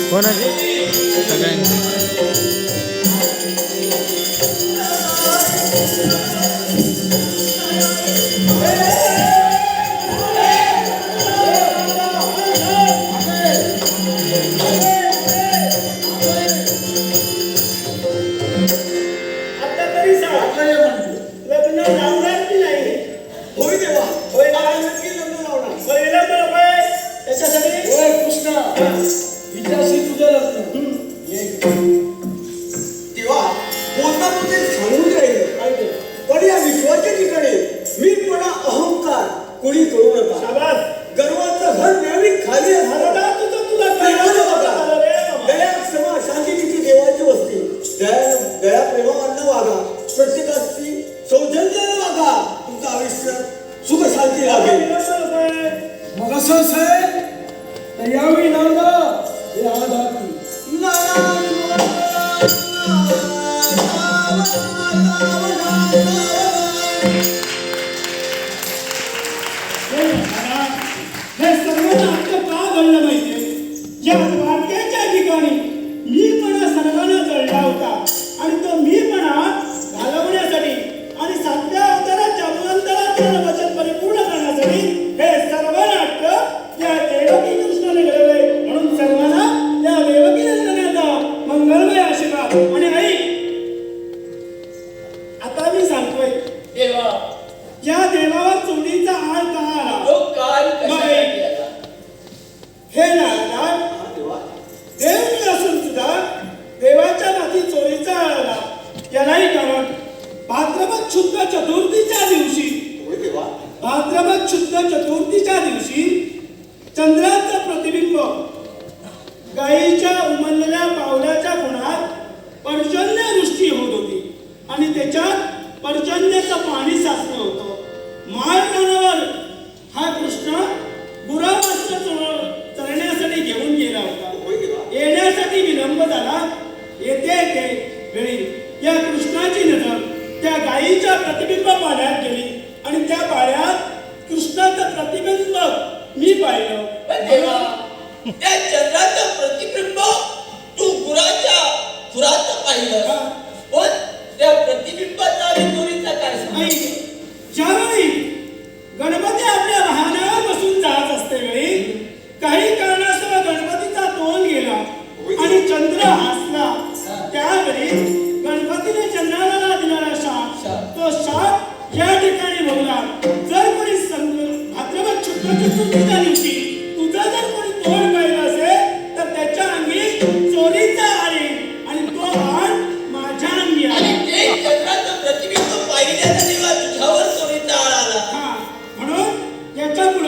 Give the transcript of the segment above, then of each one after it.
कोणाचे सगळ्यांचे कुणी करू नका. शाबास. गर्वाचं घर नेहमी खाली दया क्षमा शांतीची देवाची वस्ती. दया प्रेमानं वागा, प्रत्येकाची सौजन्यानं वागा. तुमचं आयुष्य सुख शांती लाभेल. मग असं असेल तर यावेळी नांदा हे आधार हे सर्व नाट्य का घडलं माहितीये? या द्वारकेच्या ठिकाणी मीपणा सर्वांना जळला होता आणि तो मीपणा घालवण्यासाठी आणि सातव्या अवतारात जामवंताला वचन परिपूर्ण करण्यासाठी हे सर्व नाट्य या देवकी कृष्णाने घडवले. म्हणून सर्वांना या देवकी नंदनाचा मंगलमय आशीर्वाद. आणि आई आता मी सांगतोय देवा, या देवावर चोरीचा आळ का आला? हे नारायण, देव मी असून सुद्धा देवाच्या नाती चोरीचा आळ आला. यालाही कारण भाद्रपद शुद्ध चतुर्थीच्या दिवशी चंद्राचं प्रतिबिंब गायीच्या उमललेल्या पावलाच्या खुणात पर्जन्यवृष्टी होत होती आणि त्याच्यात पर्जन्याचं पाणी साचलं होतं. माळरानावर हा कृष्ण गुरावास्त्र चरण्यासाठी घेऊन गेला होता. येण्यासाठी विलंब झाला. येते वेळी या कृष्णाची नजर त्या गायीच्या प्रतिबिंब पाण्यात गेली आणि त्या पाण्यात कृष्णाचं प्रतिबिंब मी पाहिलं. देवा, त्या चंद्राचं प्रतिबिंब तू गुराच्या खुरात पाहिलं. पण त्या प्रतिबिंबाचा आणि चोरीचा काय संबंध? ज्यावेळी गणपती आपल्या वाहनावर बसून जात असते वेळी काही कारणास्तव गणपतीचा तोल गेला आणि चंद्र हसला. त्यावेळी गणपतीने चंद्राला दिलेला शाप, तो शाप या ठिकाणी भोगला. जर कोणी भाद्रपद शुद्ध चतुर्थीच्या दिवशी तुझा जर कोणी तोड पाहिलं असेल तर त्याच्या अंगी चोरीचा आळे आणि तो आळ माझ्या अंगी आला. चंद्राचं प्रतिबिंब पाहिल्याचा देवा तुझ्यावर चोरीचा आळ आला. म्हणून याच्या पुढे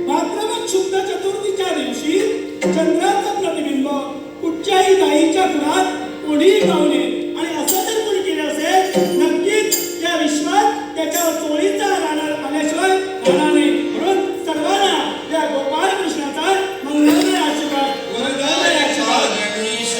भाद्रपद शुद्ध चतुर्थीच्या दिवशी चंद्राचं प्रतिबिंब कुठच्याही गायीच्या खुणात कोणीही पाहू नये. आणि असं जर कोणी केलं असेल नक्कीच या विश्वात त्याच्यावर चोरीचा आल्याशिवाय राहणार नाही. म्हणून सर्वांना या गोपाळ कृष्णाचा मंगलमय आशीर्वाद. गणेश